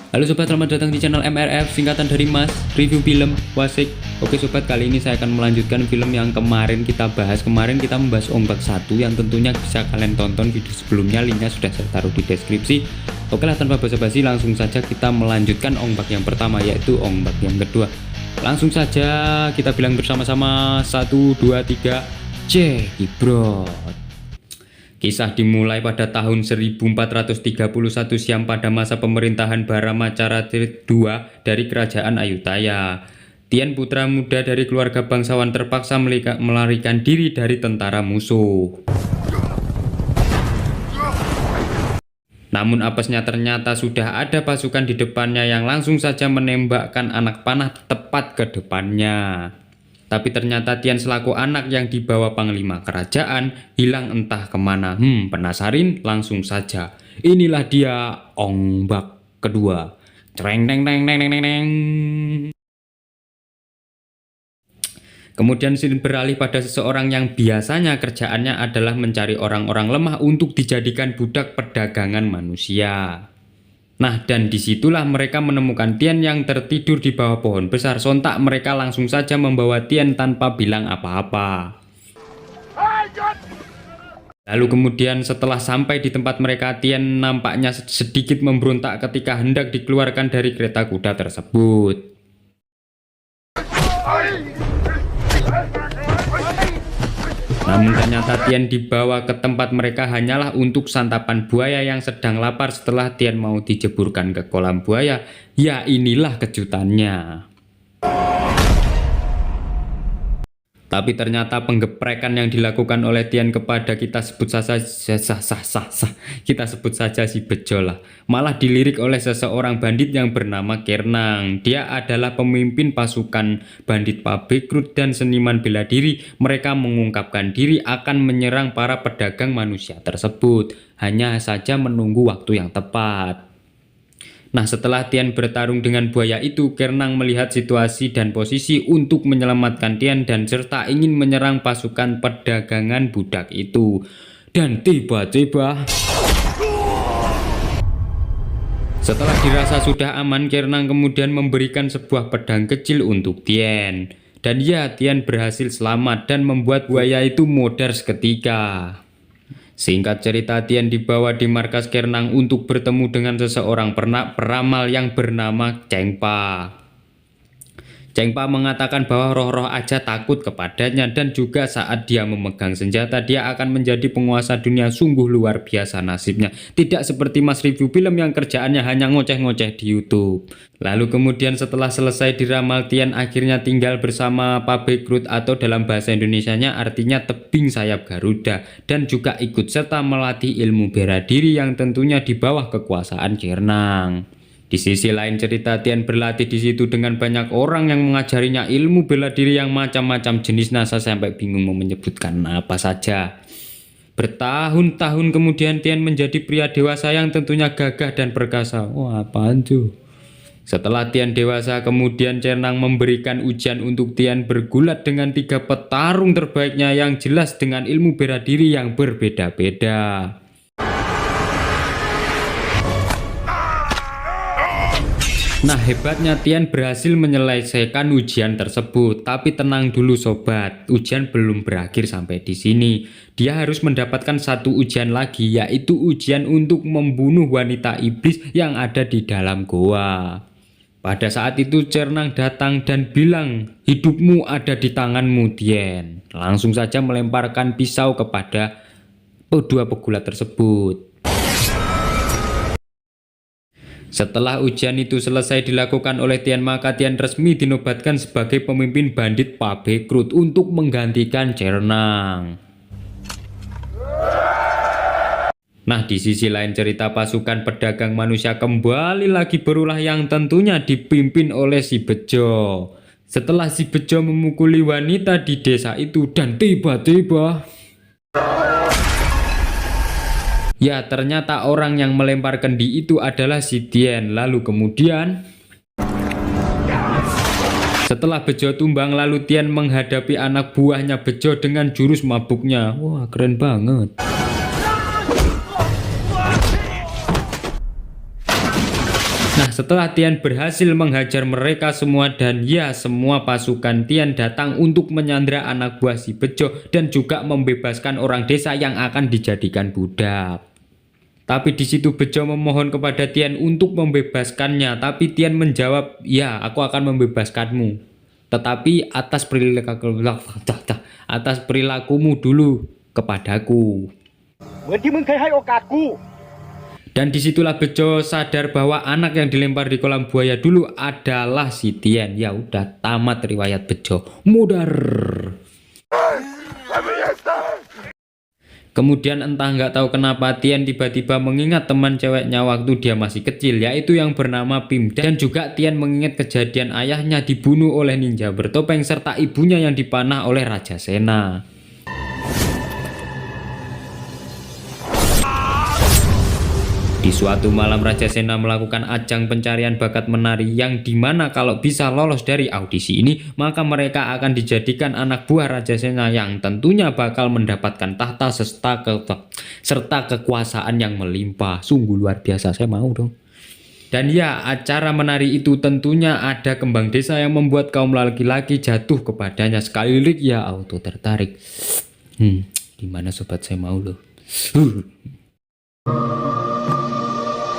Halo sobat, selamat datang di channel MRF, singkatan dari Mas Review Film Wasik. Oke sobat, kali ini saya akan melanjutkan film yang kemarin kita bahas. Kemarin kita membahas Ombak 1 yang tentunya bisa kalian tonton video sebelumnya, linknya sudah saya taruh di deskripsi. Oke lah, tanpa basa-basi langsung saja kita melanjutkan ombak yang pertama, yaitu ombak yang kedua. Langsung saja kita bilang bersama-sama 1, 2, 3, Cekibrot. Kisah dimulai pada tahun 1431 siang pada masa pemerintahan Baramacara II dari Kerajaan Ayutthaya. Tien, putra muda dari keluarga bangsawan, terpaksa melarikan diri dari tentara musuh. Namun apesnya ternyata sudah ada pasukan di depannya yang langsung saja menembakkan anak panah tepat ke depannya. Tapi ternyata Tien selaku anak yang dibawa panglima kerajaan hilang entah kemana. Penasarin? Langsung saja. Inilah dia ombak kedua. Cereng neng neng neng neng neng. Kemudian scene beralih pada seseorang yang biasanya kerjaannya adalah mencari orang-orang lemah untuk dijadikan budak perdagangan manusia. Nah, dan disitulah mereka menemukan Tien yang tertidur di bawah pohon besar. Sontak mereka langsung saja membawa Tien tanpa bilang apa-apa. Lalu kemudian setelah sampai di tempat mereka, Tien nampaknya sedikit memberontak ketika hendak dikeluarkan dari kereta kuda tersebut. Namun ternyata Tien dibawa ke tempat mereka hanyalah untuk santapan buaya yang sedang lapar. Setelah Tien mau dijeburkan ke kolam buaya, ya inilah kejutannya. Tapi ternyata penggeprekan yang dilakukan oleh Tien kepada kita sebut saja si Bejo lah, malah dilirik oleh seseorang bandit yang bernama Kernang. Dia adalah pemimpin pasukan bandit Pabekrut dan seniman bela diri. Mereka mengungkapkan diri akan menyerang para pedagang manusia tersebut, hanya saja menunggu waktu yang tepat. Nah, setelah Tien bertarung dengan buaya itu, Kernang melihat situasi dan posisi untuk menyelamatkan Tien dan serta ingin menyerang pasukan perdagangan budak itu. Dan tiba-tiba, setelah dirasa sudah aman, Kernang kemudian memberikan sebuah pedang kecil untuk Tien. Dan ya, Tien berhasil selamat dan membuat buaya itu modar seketika. Singkat cerita, Tien dibawa di markas Kernang untuk bertemu dengan seseorang peramal yang bernama Chengpa. Chengpa mengatakan bahwa roh-roh aja takut kepadanya dan juga saat dia memegang senjata dia akan menjadi penguasa dunia. Sungguh luar biasa nasibnya. Tidak seperti Mas Review Film yang kerjaannya hanya ngoceh-ngoceh di YouTube. Lalu kemudian setelah selesai diramal, Tien akhirnya tinggal bersama Pabekrut atau dalam bahasa Indonesianya artinya tebing sayap Garuda, dan juga ikut serta melatih ilmu bela diri yang tentunya di bawah kekuasaan Kernang. Di sisi lain cerita, Tien berlatih di situ dengan banyak orang yang mengajarinya ilmu bela diri yang macam-macam jenis. Nasa sampai bingung mau menyebutkan apa saja. Bertahun-tahun kemudian Tien menjadi pria dewasa yang tentunya gagah dan perkasa. Wah, apaan tuh? Setelah Tien dewasa, kemudian Kernang memberikan ujian untuk Tien bergulat dengan 3 petarung terbaiknya yang jelas dengan ilmu bela diri yang berbeda-beda. Nah, hebatnya Tien berhasil menyelesaikan ujian tersebut. Tapi tenang dulu sobat, ujian belum berakhir sampai di sini. Dia harus mendapatkan satu ujian lagi, yaitu ujian untuk membunuh wanita iblis yang ada di dalam goa. Pada saat itu Kernang datang dan bilang, hidupmu ada di tanganmu Tien. Langsung saja melemparkan pisau kepada kedua pegulat tersebut. Setelah ujian itu selesai dilakukan oleh Tien, maka Tien resmi dinobatkan sebagai pemimpin bandit Pabekrut untuk menggantikan Kernang. Nah, di sisi lain cerita pasukan pedagang manusia kembali lagi berulah yang tentunya dipimpin oleh si Bejo. Setelah si Bejo memukuli wanita di desa itu dan tiba-tiba, ya, ternyata orang yang melempar kendi itu adalah si Tien. Lalu kemudian, setelah Bejo tumbang, lalu Tien menghadapi anak buahnya Bejo dengan jurus mabuknya. Wah, keren banget. Nah, setelah Tian berhasil menghajar mereka semua dan ya semua pasukan Tian datang untuk menyandra anak buah si Bejo dan juga membebaskan orang desa yang akan dijadikan budak. Tapi di situ Bejo memohon kepada Tian untuk membebaskannya, tapi Tian menjawab, "Ya, aku akan membebaskanmu. Tetapi atas perilakumu dulu kepadaku." Dan disitulah Bejo sadar bahwa anak yang dilempar di kolam buaya dulu adalah si Tian. Ya udah, tamat riwayat Bejo. Mudar. Kemudian entah nggak tahu kenapa Tian tiba-tiba mengingat teman ceweknya waktu dia masih kecil, yaitu yang bernama Pim. Dan juga Tian mengingat kejadian ayahnya dibunuh oleh ninja bertopeng serta ibunya yang dipanah oleh Raja Sena. Di suatu malam Raja Sena melakukan ajang pencarian bakat menari yang dimana kalau bisa lolos dari audisi ini maka mereka akan dijadikan anak buah Raja Sena yang tentunya bakal mendapatkan tahta serta kekuasaan yang melimpah. Sungguh luar biasa, saya mau dong. Dan ya, acara menari itu tentunya ada kembang desa yang membuat kaum laki-laki jatuh kepadanya. Sekali lirik ya auto tertarik. Gimana sobat, saya mau loh.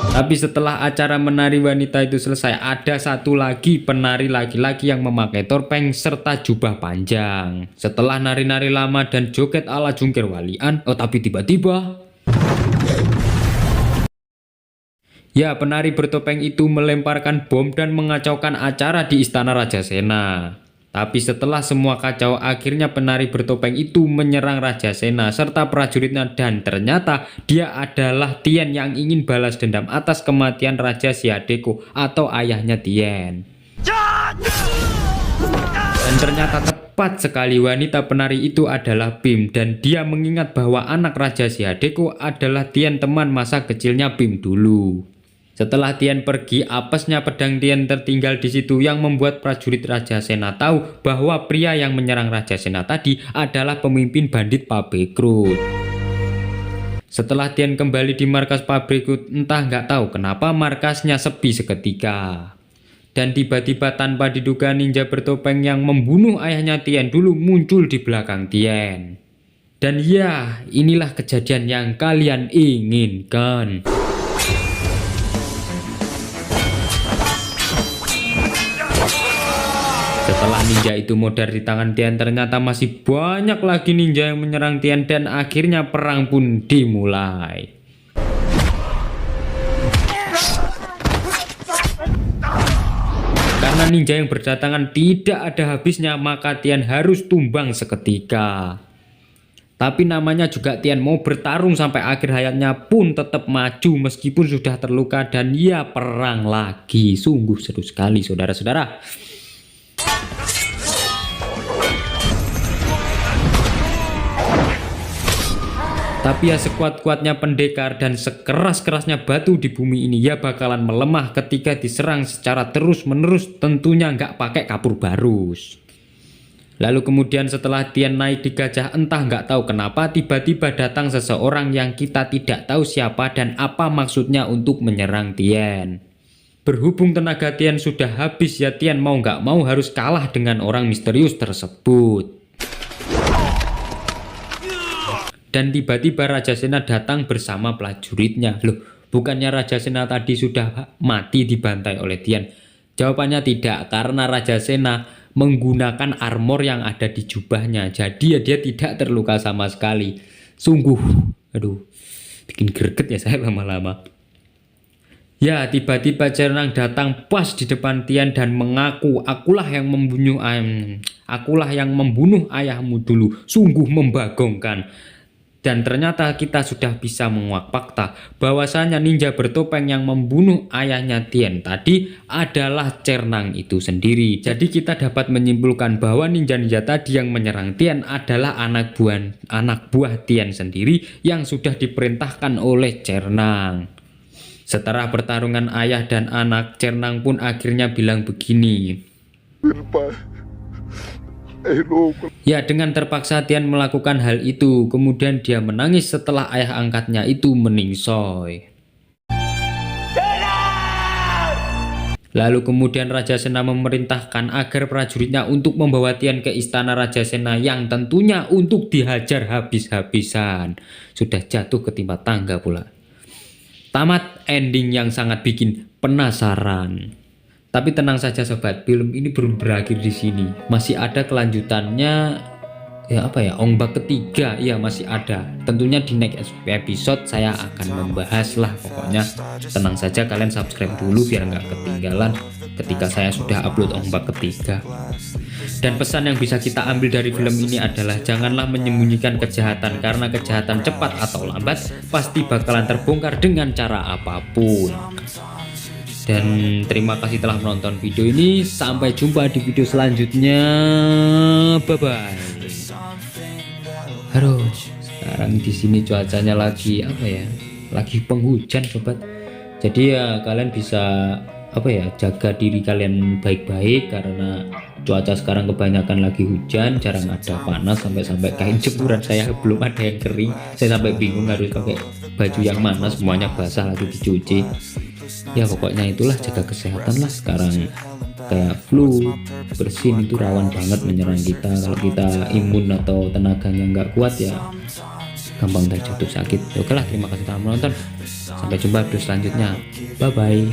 Tapi setelah acara menari wanita itu selesai, ada satu lagi penari laki-laki yang memakai topeng serta jubah panjang. Setelah nari-nari lama dan joget ala jungkir walian, tapi tiba-tiba ya, penari bertopeng itu melemparkan bom dan mengacaukan acara di istana Raja Sena. Tapi setelah semua kacau, akhirnya penari bertopeng itu menyerang Raja Sena serta prajuritnya dan ternyata dia adalah Tian yang ingin balas dendam atas kematian Raja Siadeko atau ayahnya Tian. Dan ternyata tepat sekali, wanita penari itu adalah Bim dan dia mengingat bahwa anak Raja Siadeko adalah Tian, teman masa kecilnya Bim dulu. Setelah Tian pergi, apesnya pedang Tian tertinggal di situ yang membuat prajurit Raja Sena tahu bahwa pria yang menyerang Raja Sena tadi adalah pemimpin bandit Pabekrut. Setelah Tian kembali di markas Pabekrut, entah nggak tahu kenapa markasnya sepi seketika. Dan tiba-tiba tanpa diduga ninja bertopeng yang membunuh ayahnya Tian dulu muncul di belakang Tian. Dan ya, inilah kejadian yang kalian inginkan. Setelah ninja itu modar di tangan Tian, ternyata masih banyak lagi ninja yang menyerang Tian dan akhirnya perang pun dimulai. Karena ninja yang berdatangan tidak ada habisnya, maka Tian harus tumbang seketika. Tapi namanya juga Tian mau bertarung sampai akhir hayatnya pun tetap maju meskipun sudah terluka dan ya perang lagi. Sungguh seru sekali saudara-saudara. Tapi ya sekuat-kuatnya pendekar dan sekeras-kerasnya batu di bumi ini ya bakalan melemah ketika diserang secara terus-menerus, tentunya nggak pakai kapur barus. Lalu kemudian setelah Tian naik di gajah, entah nggak tahu kenapa tiba-tiba datang seseorang yang kita tidak tahu siapa dan apa maksudnya untuk menyerang Tian. Berhubung tenaga Tian sudah habis ya Tian mau nggak mau harus kalah dengan orang misterius tersebut. Dan tiba-tiba Raja Sena datang bersama prajuritnya. Loh, bukannya Raja Sena tadi sudah mati dibantai oleh Tian? Jawabannya tidak, karena Raja Sena menggunakan armor yang ada di jubahnya. Jadi ya dia tidak terluka sama sekali. Sungguh, aduh, bikin greget ya saya lama-lama. Ya, tiba-tiba Cernang datang pas di depan Tian dan mengaku, akulah yang membunuh ayahmu dulu. Sungguh membagongkan. Dan ternyata kita sudah bisa menguak fakta bahwasanya ninja bertopeng yang membunuh ayahnya Tian tadi adalah Cernang itu sendiri. Jadi kita dapat menyimpulkan bahwa ninja-ninja tadi yang menyerang Tian adalah anak buah Tian sendiri yang sudah diperintahkan oleh Cernang. Setelah pertarungan ayah dan anak, Cernang pun akhirnya bilang begini. Ya, dengan terpaksa Tian melakukan hal itu. Kemudian dia menangis setelah ayah angkatnya itu meningsoy. Lalu kemudian Raja Sena memerintahkan agar prajuritnya untuk membawa Tian ke istana Raja Sena yang tentunya untuk dihajar habis-habisan. Sudah jatuh ketimpa tangga pula. Tamat ending yang sangat bikin penasaran. Tapi tenang saja sobat, film ini belum berakhir di sini. Masih ada kelanjutannya. Ya apa ya, ombak ketiga ya masih ada. Tentunya di next episode saya akan membahas lah. Pokoknya tenang saja, kalian subscribe dulu biar nggak ketinggalan ketika saya sudah upload ombak ketiga. Dan pesan yang bisa kita ambil dari film ini adalah janganlah menyembunyikan kejahatan, karena kejahatan cepat atau lambat pasti bakalan terbongkar dengan cara apapun. Dan terima kasih telah menonton video ini. Sampai jumpa di video selanjutnya. Bye bye. Aduh, sekarang di sini cuacanya lagi apa ya? Lagi penghujan sobat. Jadi ya kalian bisa apa ya, jaga diri kalian baik-baik karena cuaca sekarang kebanyakan lagi hujan, jarang ada panas, sampai kain jemuran saya belum ada yang kering. Saya sampai bingung harus pakai baju yang mana, semuanya basah lagi dicuci. Ya pokoknya itulah, jaga kesehatan lah. Sekarang kayak flu, bersin itu rawan banget menyerang kita. Kalau kita imun atau tenaganya nggak kuat ya gampang terjatuh sakit. Oke lah, terima kasih telah menonton. Sampai jumpa video selanjutnya. Bye bye.